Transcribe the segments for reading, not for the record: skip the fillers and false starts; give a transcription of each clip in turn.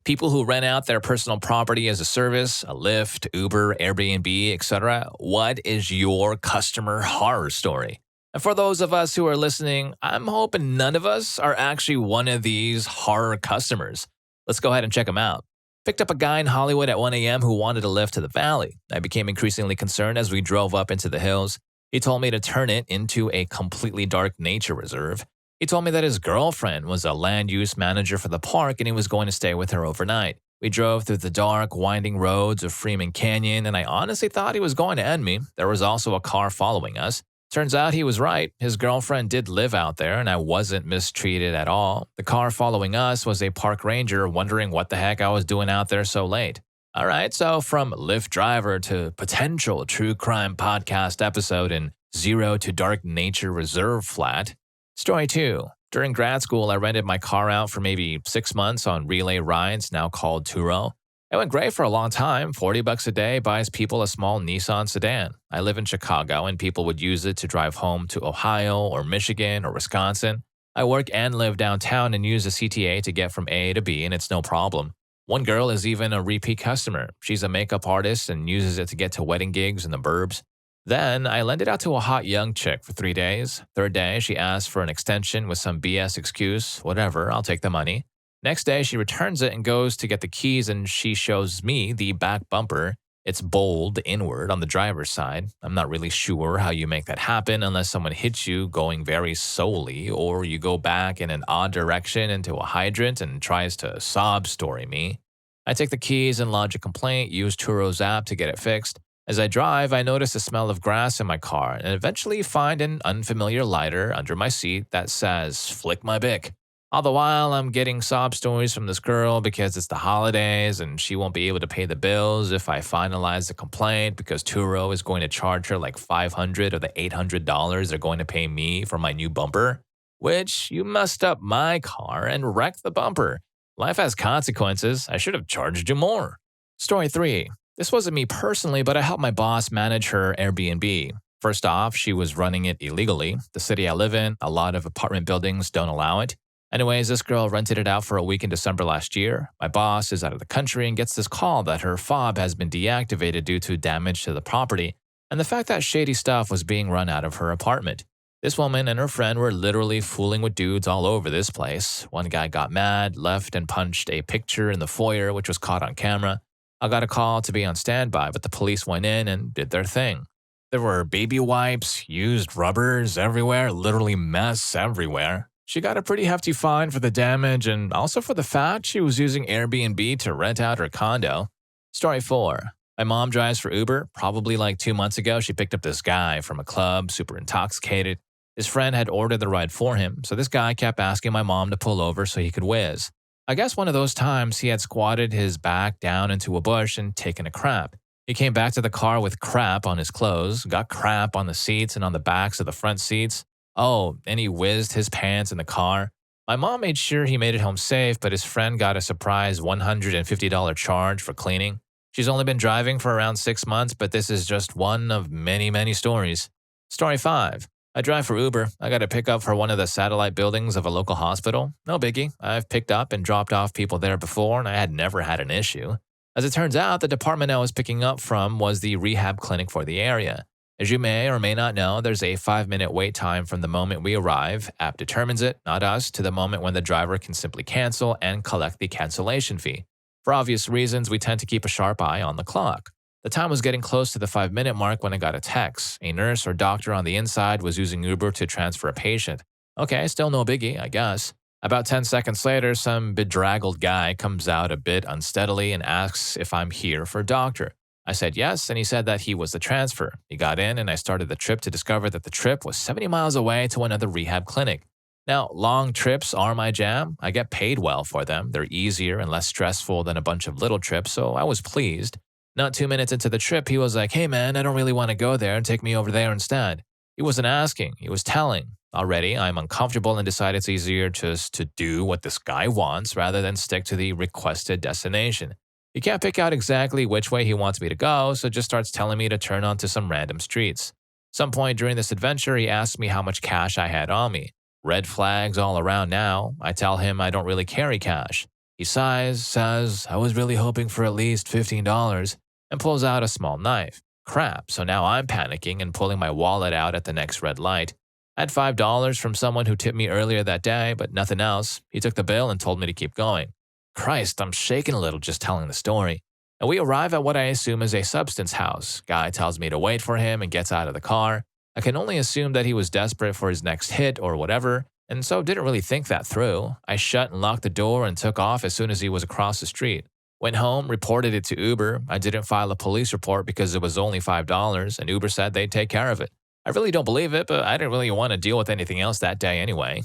People who rent out their personal property as a service, a Lyft, Uber, Airbnb, etc. What is your customer horror story? And for those of us who are listening, I'm hoping none of us are actually one of these horror customers. Let's go ahead and check them out. Picked up a guy in Hollywood at 1 a.m. who wanted a lift to the valley. I became increasingly concerned as we drove up into the hills. He told me to turn it into a completely dark nature reserve. He told me that his girlfriend was a land use manager for the park and he was going to stay with her overnight. We drove through the dark, winding roads of Freeman Canyon, and I honestly thought he was going to end me. There was also a car following us. Turns out he was right. His girlfriend did live out there, and I wasn't mistreated at all. The car following us was a park ranger wondering what the heck I was doing out there so late. All right, so from Lyft driver to potential true crime podcast episode in Zero to Dark Nature Reserve flat. Story 2. During grad school, I rented my car out for maybe 6 months on relay rides, now called Turo. It went great for a long time. $40 a day buys people a small Nissan sedan. I live in Chicago, and people would use it to drive home to Ohio or Michigan or Wisconsin. I work and live downtown and use a CTA to get from A to B, and it's no problem. One girl is even a repeat customer. She's a makeup artist and uses it to get to wedding gigs in the burbs. Then, I lent it out to a hot young chick for 3 days. Third day, she asked for an extension with some BS excuse. Whatever, I'll take the money. Next day, she returns it and goes to get the keys, and she shows me the back bumper. It's bold inward on the driver's side. I'm not really sure how you make that happen unless someone hits you going very slowly, or you go back in an odd direction into a hydrant and tries to sob story me. I take the keys and lodge a complaint, use Turo's app to get it fixed. As I drive, I notice the smell of grass in my car and eventually find an unfamiliar lighter under my seat that says, "Flick my Bic." All the while, I'm getting sob stories from this girl because it's the holidays and she won't be able to pay the bills if I finalize the complaint because Turo is going to charge her like $500 of the $800 they're going to pay me for my new bumper. Which, you messed up my car and wrecked the bumper. Life has consequences. I should have charged you more. Story 3. This wasn't me personally, but I helped my boss manage her Airbnb. First off, she was running it illegally. The city I live in, a lot of apartment buildings don't allow it. Anyways, this girl rented it out for a week in December last year. My boss is out of the country and gets this call that her fob has been deactivated due to damage to the property and the fact that shady stuff was being run out of her apartment. This woman and her friend were literally fooling with dudes all over this place. One guy got mad, left and punched a picture in the foyer, which was caught on camera. I got a call to be on standby, but the police went in and did their thing. There were baby wipes, used rubbers everywhere, literally mess everywhere. She got a pretty hefty fine for the damage and also for the fact she was using Airbnb to rent out her condo. Story 4. My mom drives for Uber. Probably like 2 months ago, she picked up this guy from a club, super intoxicated. His friend had ordered the ride for him, so this guy kept asking my mom to pull over so he could whiz. I guess one of those times he had squatted his back down into a bush and taken a crap. He came back to the car with crap on his clothes, got crap on the seats and on the backs of the front seats. Oh, and he whizzed his pants in the car. My mom made sure he made it home safe, but his friend got a surprise $150 charge for cleaning. She's only been driving for around 6 months, but this is just one of many, many stories. Story 5. I drive for Uber. I got to pick up for one of the satellite buildings of a local hospital. No biggie. I've picked up and dropped off people there before, and I had never had an issue. As it turns out, the department I was picking up from was the rehab clinic for the area. As you may or may not know, there's a 5-minute wait time from the moment we arrive, app determines it, not us, to the moment when the driver can simply cancel and collect the cancellation fee. For obvious reasons, we tend to keep a sharp eye on the clock. The time was getting close to the 5-minute mark when I got a text. A nurse or doctor on the inside was using Uber to transfer a patient. Okay, still no biggie, I guess. About 10 seconds later, some bedraggled guy comes out a bit unsteadily and asks if I'm here for a doctor. I said yes, and he said that he was the transfer. He got in, and I started the trip to discover that the trip was 70 miles away to another rehab clinic. Now, long trips are my jam. I get paid well for them. They're easier and less stressful than a bunch of little trips, so I was pleased. Not 2 minutes into the trip, he was like, "Hey man, I don't really want to go there, take me over there instead." He wasn't asking, he was telling. Already, I'm uncomfortable and decide it's easier just to do what this guy wants rather than stick to the requested destination. He can't pick out exactly which way he wants me to go, so just starts telling me to turn onto some random streets. Some point during this adventure, he asked me how much cash I had on me. Red flags all around now. I tell him I don't really carry cash. He sighs, says, I was really hoping for at least $15, and pulls out a small knife. Crap, so now I'm panicking and pulling my wallet out at the next red light. I had $5 from someone who tipped me earlier that day, but nothing else. He took the bill and told me to keep going. Christ, I'm shaking a little just telling the story. And we arrive at what I assume is a substance house. Guy tells me to wait for him and gets out of the car. I can only assume that he was desperate for his next hit or whatever, and so didn't really think that through. I shut and locked the door and took off as soon as he was across the street. Went home, reported it to Uber. I didn't file a police report because it was only $5, and Uber said they'd take care of it. I really don't believe it, but I didn't really want to deal with anything else that day anyway.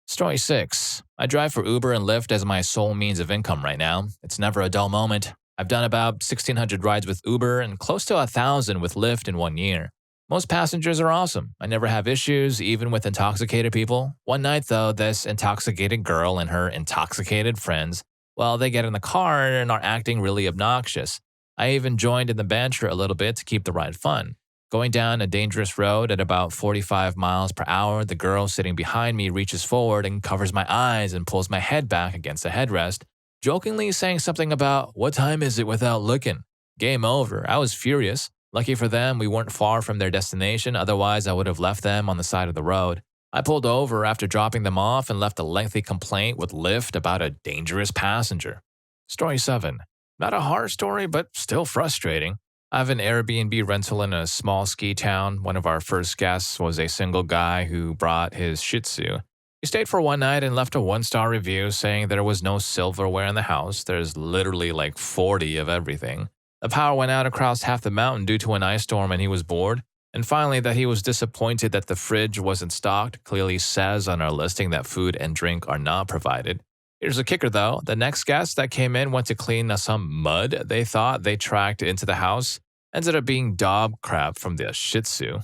Story 6. I drive for Uber and Lyft as my sole means of income right now. It's never a dull moment. I've done about 1,600 rides with Uber and close to 1,000 with Lyft in 1 year. Most passengers are awesome. I never have issues, even with intoxicated people. One night, though, this intoxicated girl and her intoxicated friends, well, they get in the car and are acting really obnoxious. I even joined in the banter a little bit to keep the ride fun. Going down a dangerous road at about 45 miles per hour, the girl sitting behind me reaches forward and covers my eyes and pulls my head back against the headrest, jokingly saying something about, "What time is it without looking?" Game over. I was furious. Lucky for them, we weren't far from their destination, otherwise I would have left them on the side of the road. I pulled over after dropping them off and left a lengthy complaint with Lyft about a dangerous passenger. Story 7. Not a horror story, but still frustrating. I have an Airbnb rental in a small ski town. One of our first guests was a single guy who brought his Shih Tzu. He stayed for one night and left a 1-star review saying there was no silverware in the house. There's literally like 40 of everything. The power went out across half the mountain due to an ice storm and he was bored. And finally, that he was disappointed that the fridge wasn't stocked clearly says on our listing that food and drink are not provided. Here's the kicker though. The next guest that came in went to clean some mud they thought they tracked into the house. Ended up being dog crap from the Shih Tzu.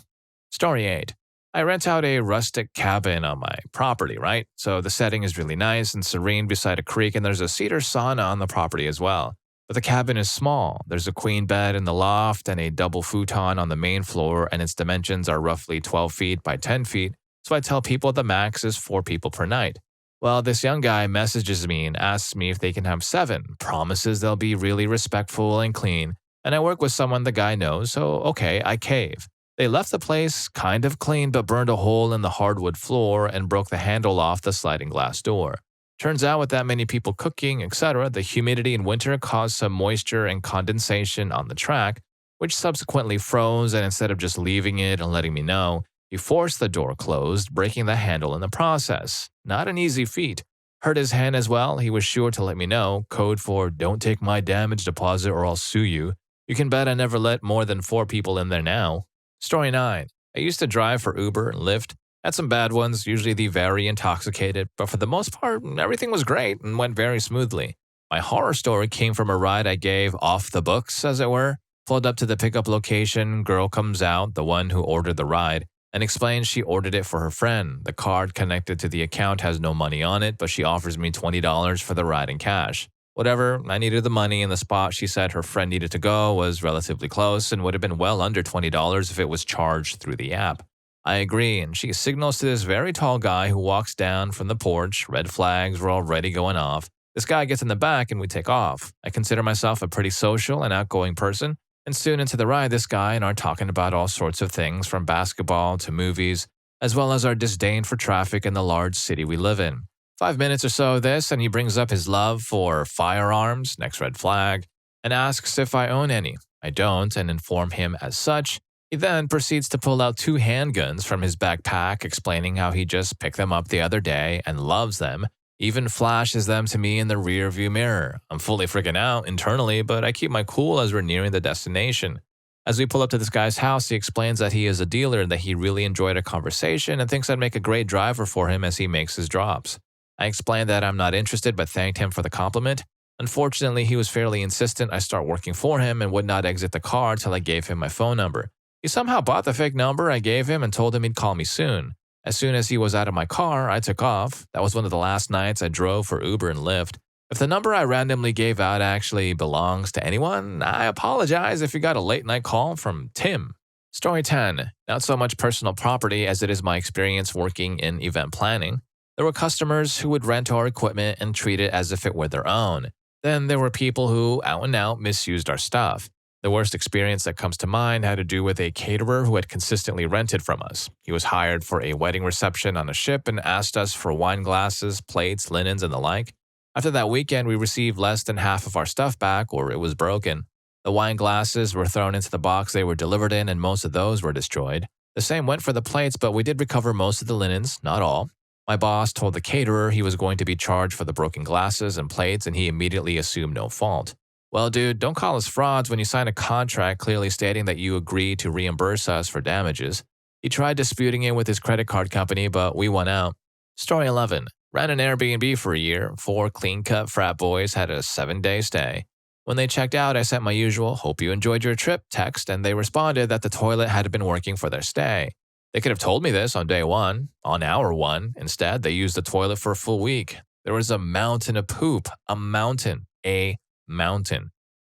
Story 8. I rent out a rustic cabin on my property, right? So the setting is really nice and serene beside a creek, and there's a cedar sauna on the property as well. But the cabin is small. There's a queen bed in the loft and a double futon on the main floor, and its dimensions are roughly 12 feet by 10 feet, so I tell people the max is 4 people per night. Well, this young guy messages me and asks me if they can have 7, promises they'll be really respectful and clean, and I work with someone the guy knows, so okay, I cave. They left the place kind of clean but burned a hole in the hardwood floor and broke the handle off the sliding glass door. Turns out with that many people cooking, etc., the humidity in winter caused some moisture and condensation on the track, which subsequently froze, and instead of just leaving it and letting me know, he forced the door closed, breaking the handle in the process. Not an easy feat. Hurt his hand as well. He was sure to let me know, code for "don't take my damage deposit or I'll sue you." You can bet I never let more than 4 people in there now. Story 9. I used to drive for Uber and Lyft. Had some bad ones, usually the very intoxicated, but for the most part, everything was great and went very smoothly. My horror story came from a ride I gave off the books, as it were. Pulled up to the pickup location, girl comes out, the one who ordered the ride, and explains she ordered it for her friend. The card connected to the account has no money on it, but she offers me $20 for the ride in cash. Whatever, I needed the money, and the spot she said her friend needed to go was relatively close and would have been well under $20 if it was charged through the app. I agree, and she signals to this very tall guy who walks down from the porch. Red flags were already going off. This guy gets in the back and we take off. I consider myself a pretty social and outgoing person, and soon into the ride, this guy and I are talking about all sorts of things from basketball to movies, as well as our disdain for traffic in the large city we live in. 5 minutes or so of this, and he brings up his love for firearms, next red flag, and asks if I own any. I don't, and inform him as such. He then proceeds to pull out 2 handguns from his backpack, explaining how he just picked them up the other day and loves them, even flashes them to me in the rearview mirror. I'm fully freaking out internally, but I keep my cool as we're nearing the destination. As we pull up to this guy's house, he explains that he is a dealer and that he really enjoyed a conversation and thinks I'd make a great driver for him as he makes his drops. I explained that I'm not interested but thanked him for the compliment. Unfortunately, he was fairly insistent I start working for him and would not exit the car till I gave him my phone number. He somehow bought the fake number I gave him and told him he'd call me soon. As soon as he was out of my car, I took off. That was one of the last nights I drove for Uber and Lyft. If the number I randomly gave out actually belongs to anyone, I apologize if you got a late night call from Tim. Story 10. Not so much personal property as it is my experience working in event planning. There were customers who would rent our equipment and treat it as if it were their own. Then there were people who, out and out, misused our stuff. The worst experience that comes to mind had to do with a caterer who had consistently rented from us. He was hired for a wedding reception on a ship and asked us for wine glasses, plates, linens, and the like. After that weekend, we received less than half of our stuff back, or it was broken. The wine glasses were thrown into the box they were delivered in, and most of those were destroyed. The same went for the plates, but we did recover most of the linens, not all. My boss told the caterer he was going to be charged for the broken glasses and plates, and he immediately assumed no fault. Well, dude, don't call us frauds when you sign a contract clearly stating that you agree to reimburse us for damages. He tried disputing it with his credit card company, but we won out. Story 11. Ran an Airbnb for a year. 4 clean-cut frat boys had a 7-day stay. When they checked out, I sent my usual, "Hope you enjoyed your trip" text, and they responded that the toilet had been working for their stay. They could have told me this on day 1, on hour 1. Instead, they used the toilet for a full week. There was a mountain of poop. A mountain.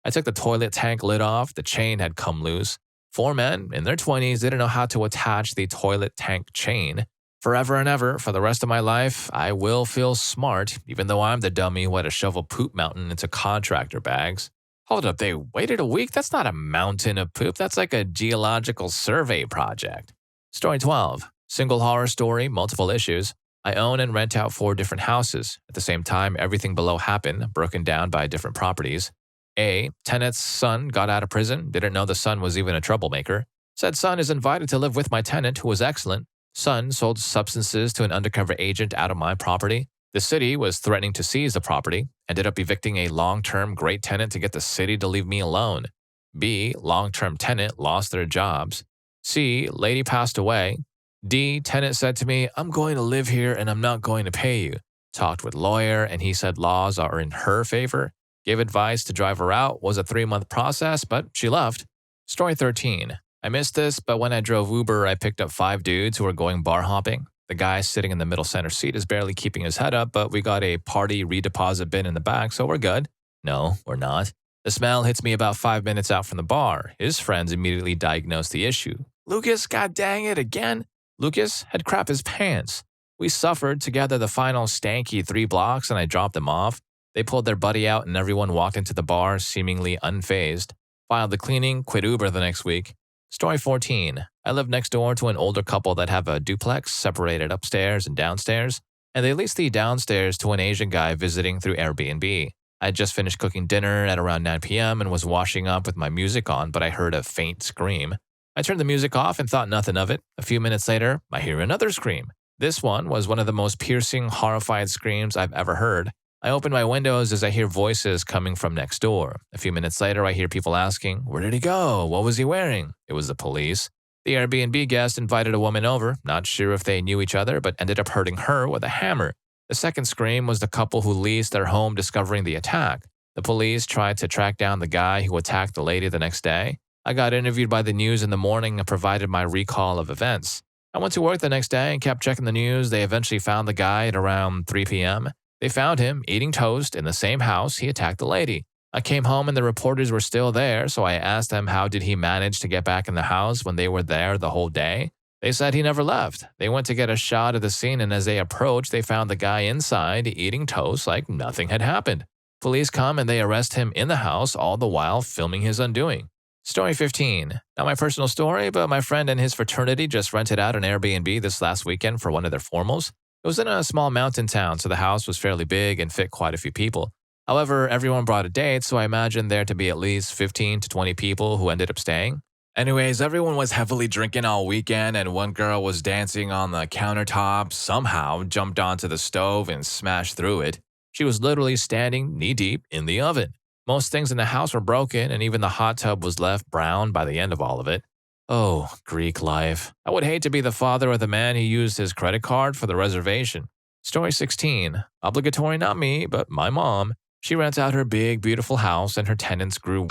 I took the toilet tank lid off. The chain had come loose. 4 men in their 20s didn't know how to attach the toilet tank chain. Forever and ever, for the rest of my life, I will feel smart, even though I'm the dummy who had to shovel poop mountain into contractor bags. Hold up, they waited a week? That's not a mountain of poop. That's like a geological survey project. Story 12. Single horror story, multiple issues. I own and rent out 4 different houses. At the same time, everything below happened, broken down by different properties. A. Tenant's son got out of prison, didn't know the son was even a troublemaker. Said son is invited to live with my tenant, who was excellent. Son sold substances to an undercover agent out of my property. The city was threatening to seize the property, ended up evicting a long-term great tenant to get the city to leave me alone. B. Long-term tenant lost their jobs. C. Lady passed away. D. Tenant said to me, "I'm going to live here and I'm not going to pay you." Talked with lawyer and he said laws are in her favor. Gave advice to drive her out. Was a 3-month process, but she left. Story 13. I missed this, but when I drove Uber, I picked up 5 dudes who were going bar hopping. The guy sitting in the middle center seat is barely keeping his head up, but we got a party redeposit bin in the back, so we're good. No, we're not. The smell hits me about 5 minutes out from the bar. His friends immediately diagnosed the issue. "Lucas, god dang it, again?" Lucas had crap his pants. We suffered together the final stanky 3 blocks and I dropped them off. They pulled their buddy out and everyone walked into the bar seemingly unfazed. Filed the cleaning, quit Uber the next week. Story 14. I live next door to an older couple that have a duplex separated upstairs and downstairs, and they leased the downstairs to an Asian guy visiting through Airbnb. I had just finished cooking dinner at around 9 p.m. and was washing up with my music on, but I heard a faint scream. I turned the music off and thought nothing of it. A few minutes later, I hear another scream. This one was one of the most piercing, horrified screams I've ever heard. I open my windows as I hear voices coming from next door. A few minutes later, I hear people asking, "Where did he go? What was he wearing?" It was the police. The Airbnb guest invited a woman over, not sure if they knew each other, but ended up hurting her with a hammer. The second scream was the couple who leased their home discovering the attack. The police tried to track down the guy who attacked the lady the next day. I got interviewed by the news in the morning and provided my recall of events. I went to work the next day and kept checking the news. They eventually found the guy at around 3 p.m. They found him eating toast in the same house he attacked the lady. I came home and the reporters were still there, so I asked them how did he manage to get back in the house when they were there the whole day. They said he never left. They went to get a shot of the scene, and as they approached, they found the guy inside eating toast like nothing had happened. Police come and they arrest him in the house, all the while filming his undoing. Story 15. Not my personal story, but my friend and his fraternity just rented out an Airbnb this last weekend for one of their formals. It was in a small mountain town, so the house was fairly big and fit quite a few people. However, everyone brought a date, so I imagined there to be at least 15 to 20 people who ended up staying. Anyways, everyone was heavily drinking all weekend, and one girl was dancing on the countertop, somehow jumped onto the stove and smashed through it. She was literally standing knee-deep in the oven. Most things in the house were broken, and even the hot tub was left brown by the end of all of it. Oh, Greek life. I would hate to be the father of the man who used his credit card for the reservation. Story 16. Obligatory not me, but my mom. She rents out her big, beautiful house and her tenants grew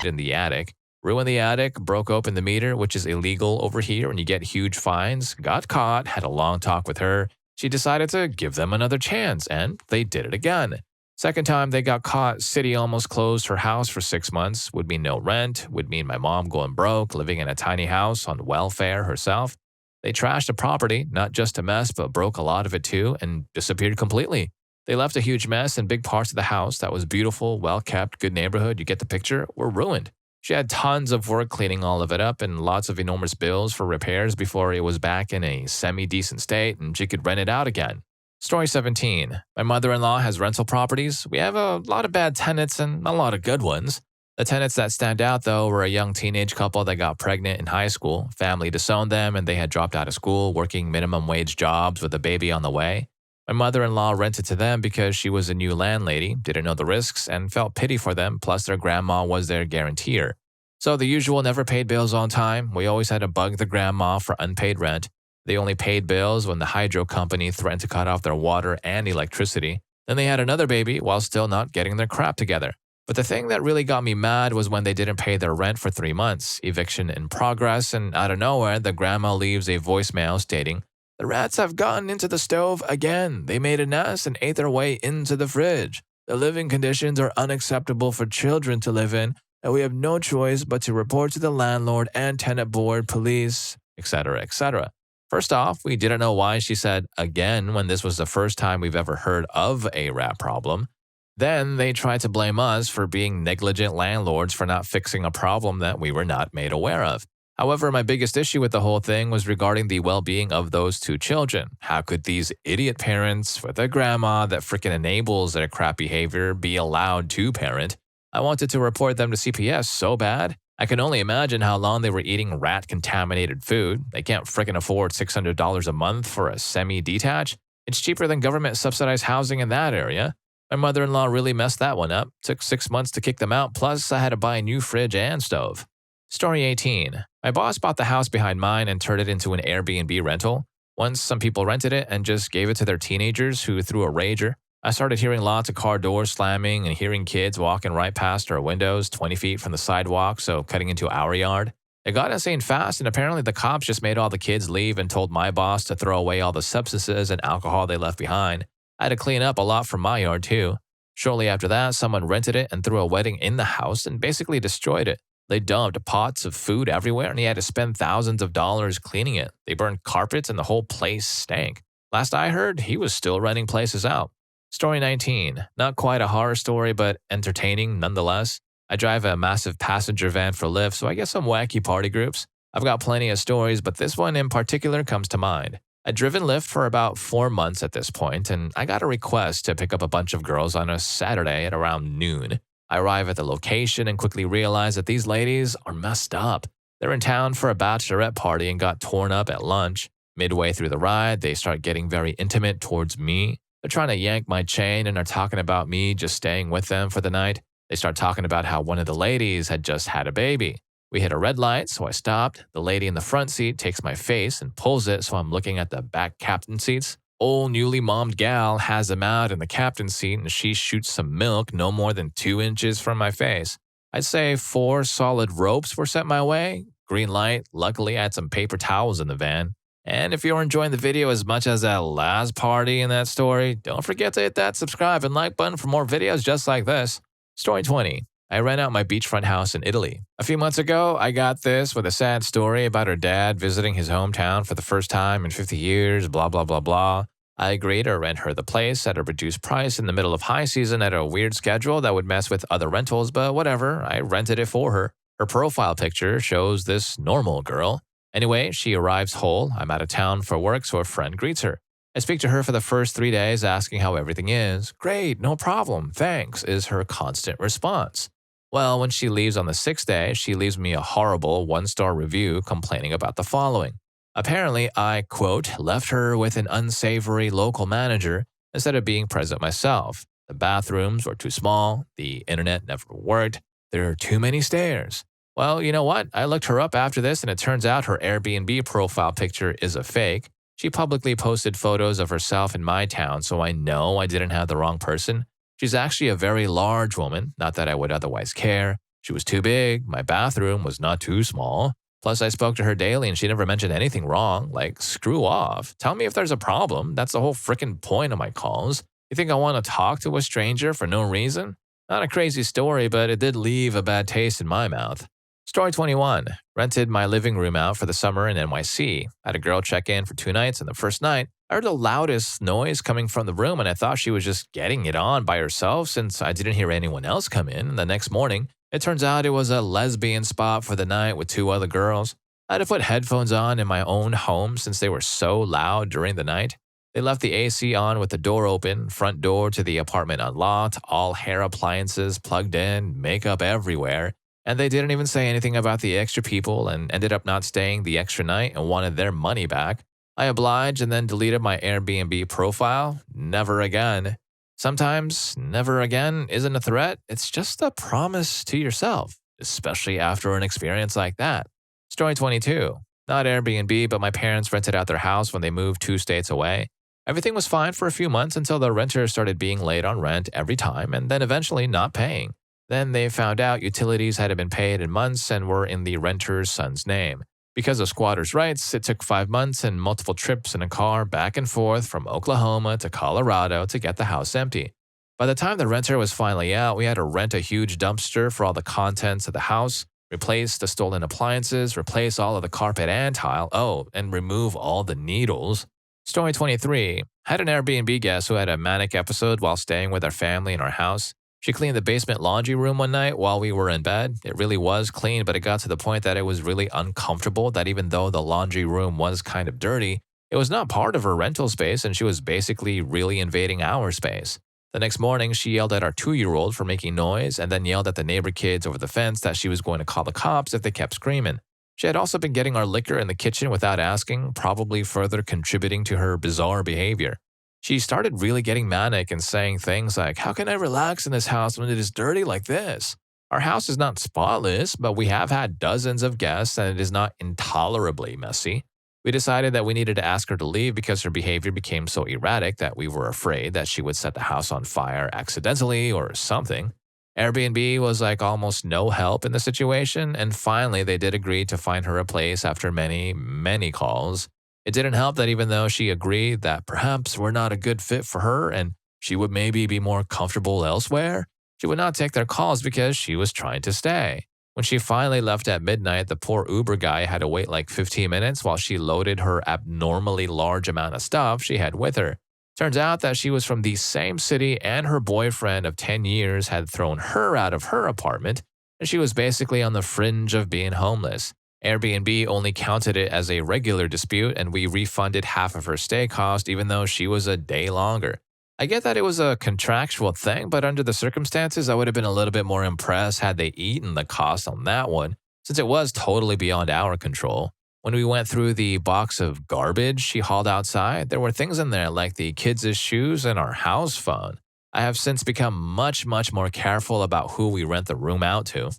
in the attic. Ruined the attic, broke open the meter, which is illegal over here and you get huge fines. Got caught, had a long talk with her. She decided to give them another chance, and they did it again. Second time they got caught, city almost closed her house for 6 months, would mean no rent, would mean my mom going broke, living in a tiny house on welfare herself. They trashed the property, not just a mess, but broke a lot of it too, and disappeared completely. They left a huge mess, and big parts of the house that was beautiful, well kept, good neighborhood, you get the picture, were ruined. She had tons of work cleaning all of it up and lots of enormous bills for repairs before it was back in a semi decent state and she could rent it out again. Story 17. My mother in law has rental properties. We have a lot of bad tenants and a lot of good ones. The tenants that stand out, though, were a young teenage couple that got pregnant in high school, family disowned them, and they had dropped out of school, working minimum wage jobs with a baby on the way. My mother in law rented to them because she was a new landlady, didn't know the risks, and felt pity for them, plus their grandma was their guarantor. So the usual never paid bills on time. We always had to bug the grandma for unpaid rent. They only paid bills when the hydro company threatened to cut off their water and electricity. Then they had another baby while still not getting their crap together. But the thing that really got me mad was when they didn't pay their rent for 3 months, eviction in progress, and out of nowhere, the grandma leaves a voicemail stating, "The rats have gotten into the stove again. They made a nest and ate their way into the fridge. The living conditions are unacceptable for children to live in, and we have no choice but to report to the landlord and tenant board, police," etc., etc. First off, we didn't know why she said again when this was the first time we've ever heard of a rat problem. Then they tried to blame us for being negligent landlords for not fixing a problem that we were not made aware of. However, my biggest issue with the whole thing was regarding the well-being of those two children. How could these idiot parents with a grandma that freaking enables their crap behavior be allowed to parent? I wanted to report them to CPS so bad. I can only imagine how long they were eating rat-contaminated food. They can't freaking afford $600 a month for a semi-detached. It's cheaper than government-subsidized housing in that area. My mother-in-law really messed that one up. Took 6 months to kick them out, plus I had to buy a new fridge and stove. Story 18. My boss bought the house behind mine and turned it into an Airbnb rental. Once some people rented it and just gave it to their teenagers who threw a rager. I started hearing lots of car doors slamming and hearing kids walking right past our windows 20 feet from the sidewalk, so cutting into our yard. It got insane fast, and apparently the cops just made all the kids leave and told my boss to throw away all the substances and alcohol they left behind. I had to clean up a lot from my yard, too. Shortly after that, someone rented it and threw a wedding in the house and basically destroyed it. They dumped pots of food everywhere, and he had to spend thousands of dollars cleaning it. They burned carpets, and the whole place stank. Last I heard, he was still renting places out. Story 19. Not quite a horror story, but entertaining nonetheless. I drive a massive passenger van for Lyft, so I get some wacky party groups. I've got plenty of stories, but this one in particular comes to mind. I'd driven Lyft for about 4 months at this point, and I got a request to pick up a bunch of girls on a Saturday at around noon. I arrive at the location and quickly realize that these ladies are messed up. They're in town for a bachelorette party and got torn up at lunch. Midway through the ride, they start getting very intimate towards me. They're trying to yank my chain and are talking about me just staying with them for the night. They start talking about how one of the ladies had just had a baby. We hit a red light, so I stopped. The lady in the front seat takes my face and pulls it, so I'm looking at the back captain seats. Old newly mommed gal has him out in the captain seat, and she shoots some milk no more than 2 inches from my face. I'd say 4 solid ropes were sent my way. Green light. Luckily, I had some paper towels in the van. And if you're enjoying the video as much as that last party in that story, don't forget to hit that subscribe and like button for more videos just like this. Story 20. I rent out my beachfront house in Italy. A few months ago, I got this with a sad story about her dad visiting his hometown for the first time in 50 years, blah, blah, blah, blah. I agreed to rent her the place at a reduced price in the middle of high season at a weird schedule that would mess with other rentals, but whatever, I rented it for her. Her profile picture shows this normal girl. Anyway, she arrives whole. I'm out of town for work, so a friend greets her. I speak to her for the first 3 days, asking how everything is. "Great, no problem, thanks," is her constant response. Well, when she leaves on the 6th day, she leaves me a horrible 1-star review complaining about the following. Apparently, I, quote, left her with an unsavory local manager instead of being present myself. The bathrooms were too small. The internet never worked. There are too many stairs. Well, you know what? I looked her up after this, and it turns out her Airbnb profile picture is a fake. She publicly posted photos of herself in my town, so I know I didn't have the wrong person. She's actually a very large woman, not that I would otherwise care. She was too big. My bathroom was not too small. Plus, I spoke to her daily, and she never mentioned anything wrong. Like, screw off. Tell me if there's a problem. That's the whole frickin' point of my calls. You think I want to talk to a stranger for no reason? Not a crazy story, but it did leave a bad taste in my mouth. Story 21. Rented my living room out for the summer in NYC. Had a girl check in for 2 nights, and the first night, I heard the loudest noise coming from the room, and I thought she was just getting it on by herself since I didn't hear anyone else come in. And the next morning, it turns out it was a lesbian spot for the night with 2 other girls. I had to put headphones on in my own home since they were so loud during the night. They left the AC on with the door open, front door to the apartment unlocked, all hair appliances plugged in, makeup everywhere. And they didn't even say anything about the extra people and ended up not staying the extra night and wanted their money back. I obliged and then deleted my Airbnb profile. Never again. Sometimes never again isn't a threat. It's just a promise to yourself, especially after an experience like that. Story 22. Not Airbnb, but my parents rented out their house when they moved 2 states away. Everything was fine for a few months until the renter started being late on rent every time and then eventually not paying. Then they found out utilities hadn't been paid in months and were in the renter's son's name. Because of squatters' rights, it took 5 months and multiple trips in a car back and forth from Oklahoma to Colorado to get the house empty. By the time the renter was finally out, we had to rent a huge dumpster for all the contents of the house, replace the stolen appliances, replace all of the carpet and tile, and remove all the needles. Story 23. Had an Airbnb guest who had a manic episode while staying with our family in our house. She cleaned the basement laundry room one night while we were in bed. It really was clean, but it got to the point that it was really uncomfortable that even though the laundry room was kind of dirty, it was not part of her rental space and she was basically really invading our space. The next morning, she yelled at our 2-year-old for making noise and then yelled at the neighbor kids over the fence that she was going to call the cops if they kept screaming. She had also been getting our liquor in the kitchen without asking, probably further contributing to her bizarre behavior. She started really getting manic and saying things like, "How can I relax in this house when it is dirty like this?" Our house is not spotless, but we have had dozens of guests and it is not intolerably messy. We decided that we needed to ask her to leave because her behavior became so erratic that we were afraid that she would set the house on fire accidentally or something. Airbnb was like almost no help in the situation, and finally they did agree to find her a place after many, many calls. It didn't help that even though she agreed that perhaps we're not a good fit for her and she would maybe be more comfortable elsewhere, she would not take their calls because she was trying to stay. When she finally left at midnight, the poor Uber guy had to wait like 15 minutes while she loaded her abnormally large amount of stuff she had with her. Turns out that she was from the same city and her boyfriend of 10 years had thrown her out of her apartment, and she was basically on the fringe of being homeless. Airbnb only counted it as a regular dispute, and we refunded half of her stay cost even though she was a day longer. I get that it was a contractual thing, but under the circumstances, I would have been a little bit more impressed had they eaten the cost on that one, since it was totally beyond our control. When we went through the box of garbage she hauled outside, there were things in there like the kids' shoes and our house phone. I have since become much, much more careful about who we rent the room out to.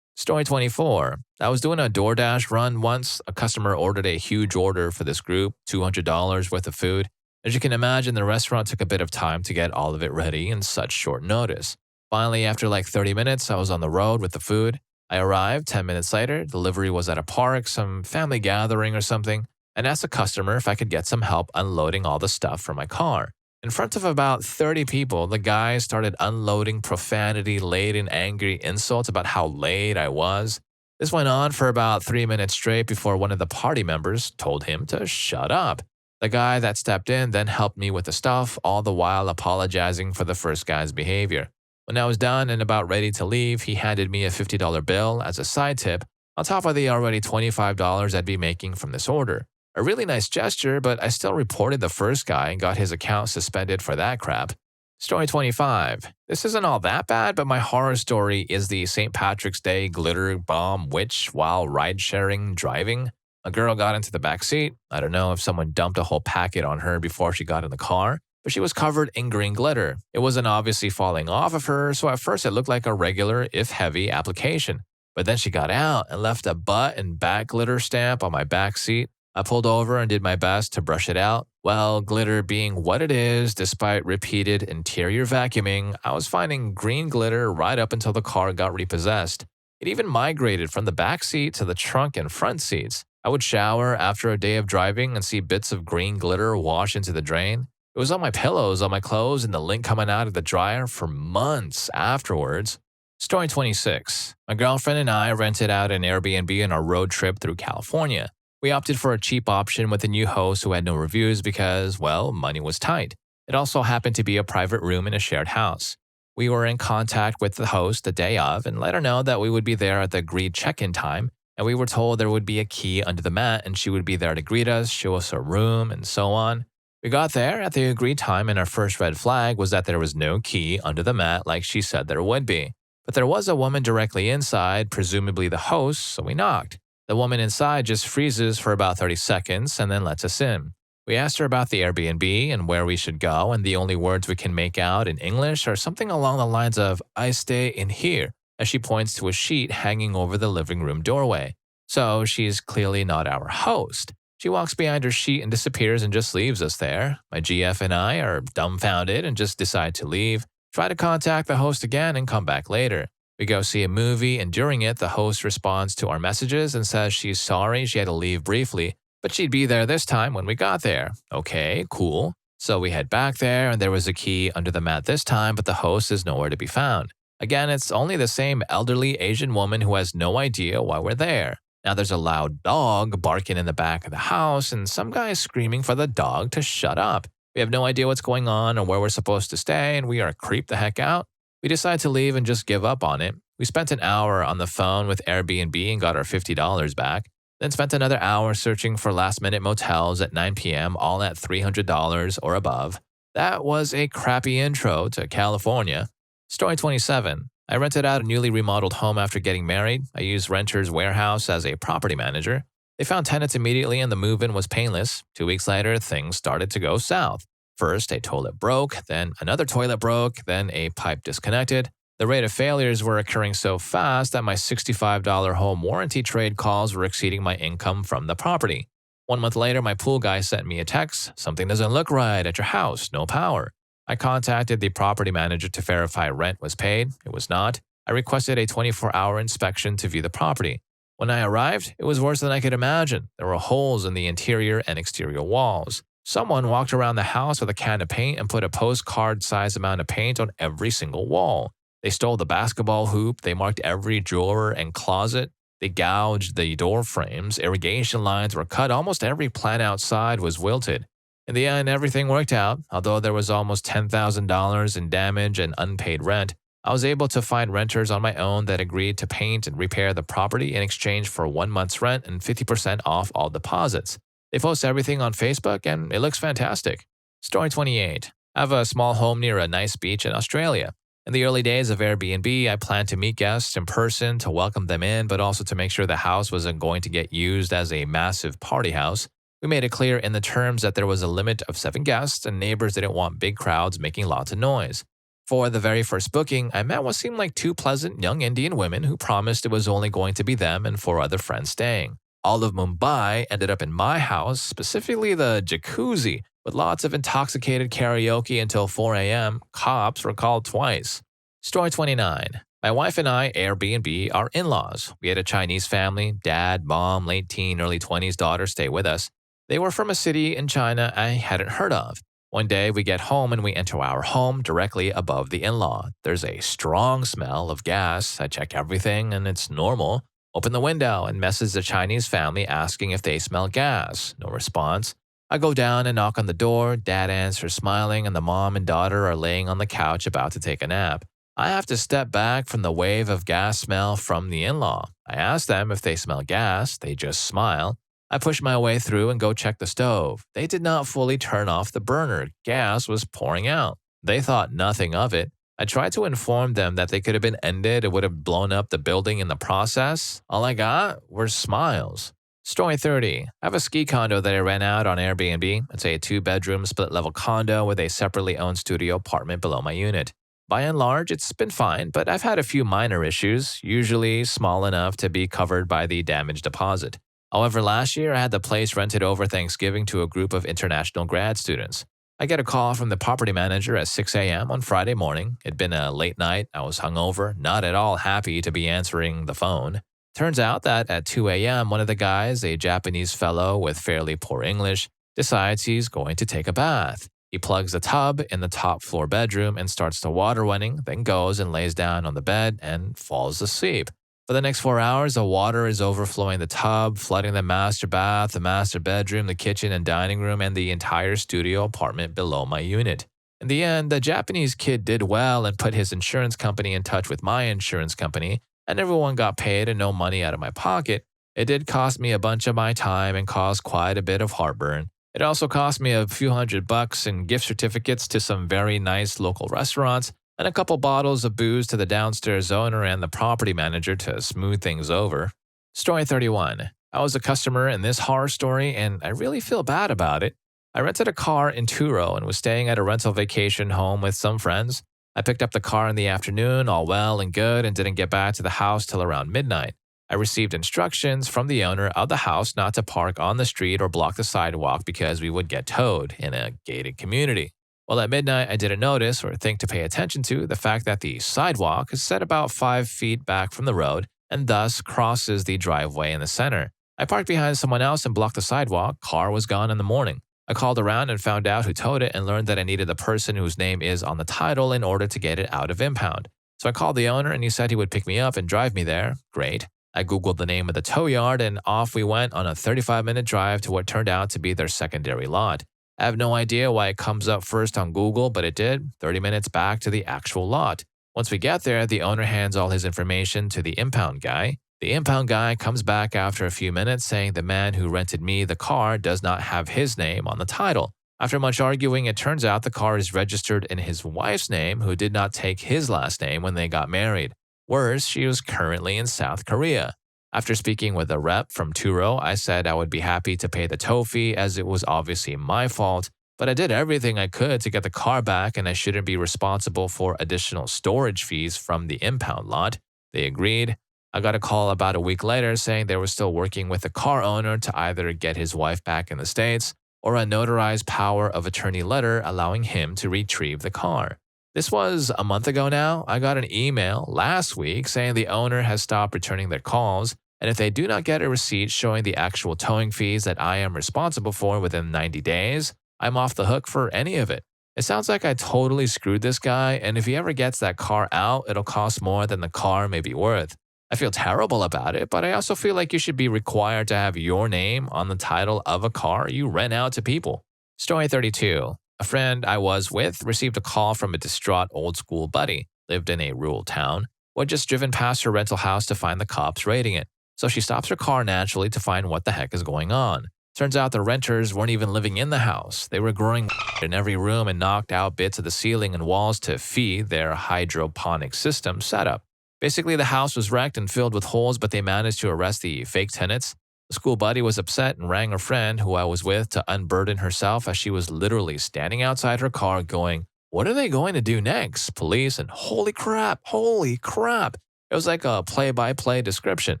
Story 24. I was doing a DoorDash run once. A customer ordered a huge order for this group, $200 worth of food. As you can imagine, the restaurant took a bit of time to get all of it ready in such short notice. Finally, after like 30 minutes, I was on the road with the food. I arrived 10 minutes later. Delivery was at a park, some family gathering or something, and asked the customer if I could get some help unloading all the stuff from my car. In front of about 30 people, the guy started unloading profanity-laden angry insults about how late I was. This went on for about 3 minutes straight before one of the party members told him to shut up. The guy that stepped in then helped me with the stuff, all the while apologizing for the first guy's behavior. When I was done and about ready to leave, he handed me a $50 bill as a side tip, on top of the already $25 I'd be making from this order. A really nice gesture, but I still reported the first guy and got his account suspended for that crap. Story 25. This isn't all that bad, but my horror story is the St. Patrick's Day glitter bomb witch while ride-sharing driving. A girl got into the back seat. I don't know if someone dumped a whole packet on her before she got in the car, but she was covered in green glitter. It wasn't obviously falling off of her, so at first it looked like a regular, if heavy, application. But then she got out and left a butt and back glitter stamp on my back seat. I pulled over and did my best to brush it out. Well, glitter being what it is, despite repeated interior vacuuming, I was finding green glitter right up until the car got repossessed. It even migrated from the back seat to the trunk and front seats. I would shower after a day of driving and see bits of green glitter wash into the drain. It was on my pillows, on my clothes, and the lint coming out of the dryer for months afterwards. Story 26. My girlfriend and I rented out an Airbnb on our road trip through California. We opted for a cheap option with a new host who had no reviews because, well, money was tight. It also happened to be a private room in a shared house. We were in contact with the host the day of and let her know that we would be there at the agreed check-in time, and we were told there would be a key under the mat and she would be there to greet us, show us our room, and so on. We got there at the agreed time, and our first red flag was that there was no key under the mat like she said there would be. But there was a woman directly inside, presumably the host, so we knocked. The woman inside just freezes for about 30 seconds and then lets us in. We asked her about the Airbnb and where we should go, and the only words we can make out in English are something along the lines of, "I stay in here," as she points to a sheet hanging over the living room doorway. So she's clearly not our host. She walks behind her sheet and disappears and just leaves us there. My GF and I are dumbfounded and just decide to leave, try to contact the host again, and come back later. We go see a movie, and during it, the host responds to our messages and says she's sorry she had to leave briefly, but she'd be there this time when we got there. Okay, cool. So we head back there, and there was a key under the mat this time, but the host is nowhere to be found. Again, it's only the same elderly Asian woman who has no idea why we're there. Now there's a loud dog barking in the back of the house, and some guy is screaming for the dog to shut up. We have no idea what's going on or where we're supposed to stay, and we are creeped the heck out. We decide to leave and just give up on it. We spent an hour on the phone with Airbnb and got our $50 back, then spent another hour searching for last-minute motels at 9 p.m., all at $300 or above. That was a crappy intro to California. Story 27. I rented out a newly remodeled home after getting married. I used Renters Warehouse as a property manager. They found tenants immediately and the move-in was painless. 2 weeks later, things started to go south. First, a toilet broke, then another toilet broke, then a pipe disconnected. The rate of failures were occurring so fast that my $65 home warranty trade calls were exceeding my income from the property. 1 month later, my pool guy sent me a text, "Something doesn't look right at your house, no power." I contacted the property manager to verify rent was paid. It was not. I requested a 24-hour inspection to view the property. When I arrived, it was worse than I could imagine. There were holes in the interior and exterior walls. Someone walked around the house with a can of paint and put a postcard-sized amount of paint on every single wall. They stole the basketball hoop. They marked every drawer and closet. They gouged the door frames. Irrigation lines were cut. Almost every plant outside was wilted. In the end, everything worked out. Although there was almost $10,000 in damage and unpaid rent, I was able to find renters on my own that agreed to paint and repair the property in exchange for 1 month's rent and 50% off all deposits. They post everything on Facebook, and it looks fantastic. Story 28. I have a small home near a nice beach in Australia. In the early days of Airbnb, I planned to meet guests in person to welcome them in, but also to make sure the house wasn't going to get used as a massive party house. We made it clear in the terms that there was a limit of 7 guests, and neighbors didn't want big crowds making lots of noise. For the very first booking, I met what seemed like 2 pleasant young Indian women who promised it was only going to be them and 4 other friends staying. All of Mumbai ended up in my house, specifically the jacuzzi, with lots of intoxicated karaoke until 4 a.m. Cops were called twice. Story 29. My wife and I Airbnb our in-laws. We had a Chinese family, dad, mom, late teen, early 20s daughter stay with us. They were from a city in China I hadn't heard of. One day we get home and we enter our home directly above the in-law. There's a strong smell of gas. I check everything and it's normal. Open the window and message the Chinese family asking if they smell gas. No response. I go down and knock on the door. Dad answers smiling and the mom and daughter are laying on the couch about to take a nap. I have to step back from the wave of gas smell from the in-law. I ask them if they smell gas. They just smile. I push my way through and go check the stove. They did not fully turn off the burner. Gas was pouring out. They thought nothing of it. I tried to inform them that they could have been ended. It would have blown up the building in the process. All I got were smiles. Story 30. I have a ski condo that I rent out on Airbnb. It's a 2-bedroom split-level condo with a separately owned studio apartment below my unit. By and large, it's been fine, but I've had a few minor issues, usually small enough to be covered by the damage deposit. However, last year I had the place rented over Thanksgiving to a group of international grad students. I get a call from the property manager at 6 a.m. on Friday morning. It'd been a late night. I was hungover, not at all happy to be answering the phone. Turns out that at 2 a.m., one of the guys, a Japanese fellow with fairly poor English, decides he's going to take a bath. He plugs the tub in the top floor bedroom and starts the water running, then goes and lays down on the bed and falls asleep. For the next 4 hours, the water is overflowing the tub, flooding the master bath, the master bedroom, the kitchen and dining room, and the entire studio apartment below my unit. In the end, the Japanese kid did well and put his insurance company in touch with my insurance company, and everyone got paid and no money out of my pocket. It did cost me a bunch of my time and caused quite a bit of heartburn. It also cost me a few $100 in gift certificates to some very nice local restaurants and a couple bottles of booze to the downstairs owner and the property manager to smooth things over. Story 31. I was a customer in this horror story and I really feel bad about it. I rented a car in Truro and was staying at a rental vacation home with some friends. I picked up the car in the afternoon, all well and good, and didn't get back to the house till around midnight. I received instructions from the owner of the house not to park on the street or block the sidewalk because we would get towed in a gated community. Well, at midnight, I didn't notice or think to pay attention to the fact that the sidewalk is set about 5 feet back from the road and thus crosses the driveway in the center. I parked behind someone else and blocked the sidewalk. Car was gone in the morning. I called around and found out who towed it and learned that I needed the person whose name is on the title in order to get it out of impound. So I called the owner and he said he would pick me up and drive me there. Great. I Googled the name of the tow yard and off we went on a 35-minute drive to what turned out to be their secondary lot. I have no idea why it comes up first on Google, but it did, 30 minutes back to the actual lot. Once we get there, the owner hands all his information to the impound guy. The impound guy comes back after a few minutes saying the man who rented me the car does not have his name on the title. After much arguing, it turns out the car is registered in his wife's name, who did not take his last name when they got married. Worse, she was currently in South Korea. After speaking with a rep from Truro, I said I would be happy to pay the tow fee as it was obviously my fault, but I did everything I could to get the car back and I shouldn't be responsible for additional storage fees from the impound lot. They agreed. I got a call about a week later saying they were still working with the car owner to either get his wife back in the States or a notarized power of attorney letter allowing him to retrieve the car. This was a month ago now. I got an email last week saying the owner has stopped returning their calls, and if they do not get a receipt showing the actual towing fees that I am responsible for within 90 days, I'm off the hook for any of it. It sounds like I totally screwed this guy, and if he ever gets that car out, it'll cost more than the car may be worth. I feel terrible about it, but I also feel like you should be required to have your name on the title of a car you rent out to people. Story 32. A friend I was with received a call from a distraught old school buddy, lived in a rural town, who had just driven past her rental house to find the cops raiding it. So she stops her car naturally to find what the heck is going on. Turns out the renters weren't even living in the house. They were growing in every room and knocked out bits of the ceiling and walls to feed their hydroponic system setup. Basically, the house was wrecked and filled with holes, but they managed to arrest the fake tenants. The school buddy was upset and rang her friend, who I was with, to unburden herself as she was literally standing outside her car going, "What are they going to do next? Police?" And holy crap. It was like a play-by-play description.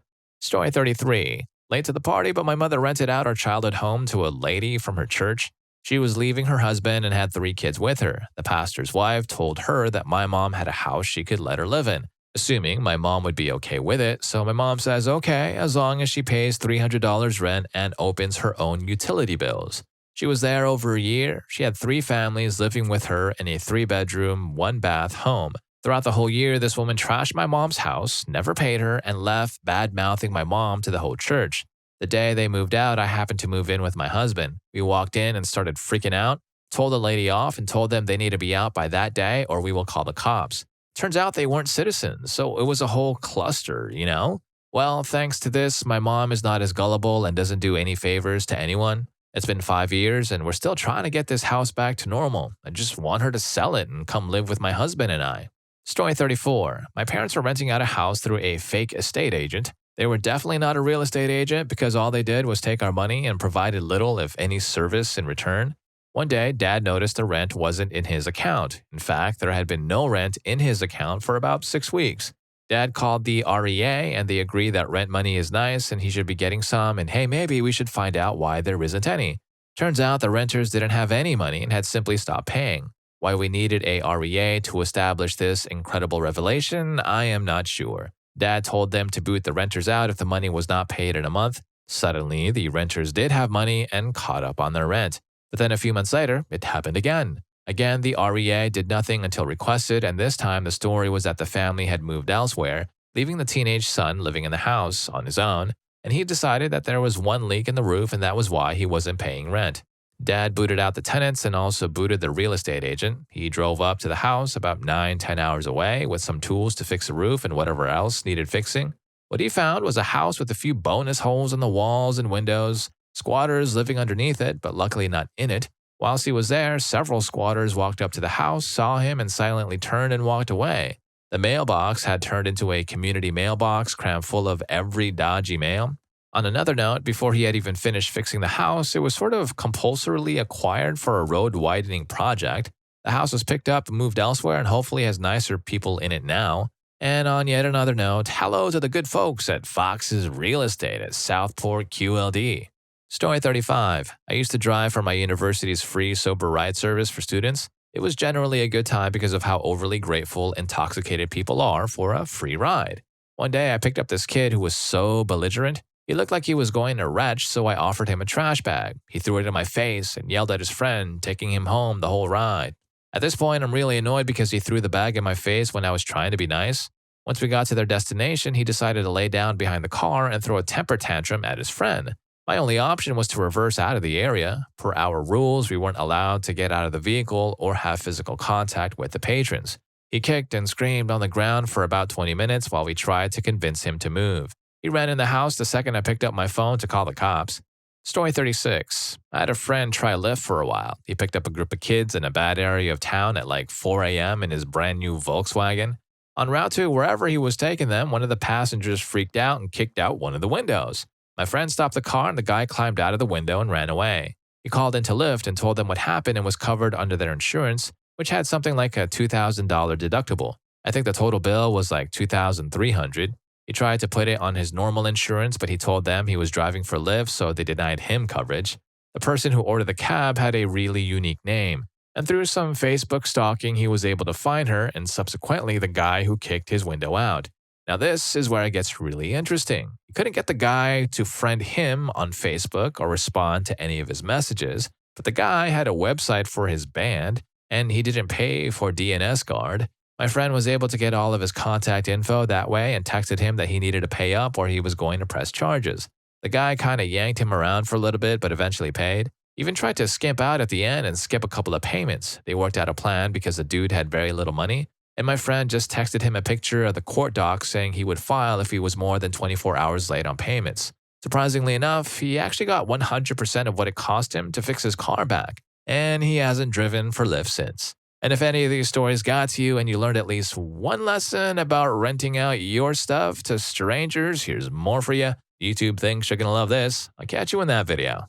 Story 33. Late to the party, but my mother rented out our childhood home to a lady from her church. She was leaving her husband and had 3 kids with her. The pastor's wife told her that my mom had a house she could let her live in, assuming my mom would be okay with it. So my mom says, okay, as long as she pays $300 rent and opens her own utility bills. She was there over a year. She had 3 families living with her in a 3-bedroom, 1-bath home. Throughout the whole year, this woman trashed my mom's house, never paid her, and left bad-mouthing my mom to the whole church. The day they moved out, I happened to move in with my husband. We walked in and started freaking out, told the lady off, and told them they need to be out by that day or we will call the cops. Turns out they weren't citizens, so it was a whole cluster, you know? Well, thanks to this, my mom is not as gullible and doesn't do any favors to anyone. It's been 5 years and we're still trying to get this house back to normal. I just want her to sell it and come live with my husband and I. Story 34. My parents were renting out a house through a fake estate agent. They were definitely not a real estate agent because all they did was take our money and provided little, if any, service in return. One day, Dad noticed the rent wasn't in his account. In fact, there had been no rent in his account for about 6 weeks. Dad called the REA and they agreed that rent money is nice and he should be getting some, and hey, maybe we should find out why there isn't any. Turns out the renters didn't have any money and had simply stopped paying. Why we needed a REA to establish this incredible revelation, I am not sure. Dad told them to boot the renters out if the money was not paid in a month. Suddenly, the renters did have money and caught up on their rent. But then a few months later, it happened again. Again, the REA did nothing until requested, and this time the story was that the family had moved elsewhere, leaving the teenage son living in the house on his own, and he decided that there was one leak in the roof and that was why he wasn't paying rent. Dad booted out the tenants and also booted the real estate agent. He drove up to the house about 9-10 hours away with some tools to fix the roof and whatever else needed fixing. What he found was a house with a few bonus holes in the walls and windows, squatters living underneath it, but luckily not in it. Whilst he was there, several squatters walked up to the house, saw him, and silently turned and walked away. The mailbox had turned into a community mailbox crammed full of every dodgy mail. On another note, before he had even finished fixing the house, it was sort of compulsorily acquired for a road widening project. The house was picked up and moved elsewhere and hopefully has nicer people in it now. And on yet another note, hello to the good folks at Fox's Real Estate at Southport QLD. Story 35. I used to drive for my university's free sober ride service for students. It was generally a good time because of how overly grateful intoxicated people are for a free ride. One day I picked up this kid who was so belligerent. He looked like he was going to retch, so I offered him a trash bag. He threw it in my face and yelled at his friend, taking him home the whole ride. At this point, I'm really annoyed because he threw the bag in my face when I was trying to be nice. Once we got to their destination, he decided to lay down behind the car and throw a temper tantrum at his friend. My only option was to reverse out of the area. Per our rules, we weren't allowed to get out of the vehicle or have physical contact with the patrons. He kicked and screamed on the ground for about 20 minutes while we tried to convince him to move. He ran in the house the second I picked up my phone to call the cops. Story 36. I had a friend try Lyft for a while. He picked up a group of kids in a bad area of town at like 4 a.m. in his brand new Volkswagen. En route to wherever he was taking them, one of the passengers freaked out and kicked out one of the windows. My friend stopped the car and the guy climbed out of the window and ran away. He called into Lyft and told them what happened and was covered under their insurance, which had something like a $2,000 deductible. I think the total bill was like $2,300. He tried to put it on his normal insurance, but he told them he was driving for Lyft, so they denied him coverage. The person who ordered the cab had a really unique name, and through some Facebook stalking, he was able to find her and subsequently the guy who kicked his window out. Now this is where it gets really interesting. He couldn't get the guy to friend him on Facebook or respond to any of his messages, but the guy had a website for his band, and he didn't pay for DNS guard. My friend was able to get all of his contact info that way and texted him that he needed to pay up or he was going to press charges. The guy kind of yanked him around for a little bit, but eventually paid. Even tried to skimp out at the end and skip a couple of payments. They worked out a plan because the dude had very little money, and my friend just texted him a picture of the court docs saying he would file if he was more than 24 hours late on payments. Surprisingly enough, he actually got 100% of what it cost him to fix his car back, and he hasn't driven for Lyft since. And if any of these stories got to you and you learned at least one lesson about renting out your stuff to strangers, here's more for you. YouTube thinks you're going to love this. I'll catch you in that video.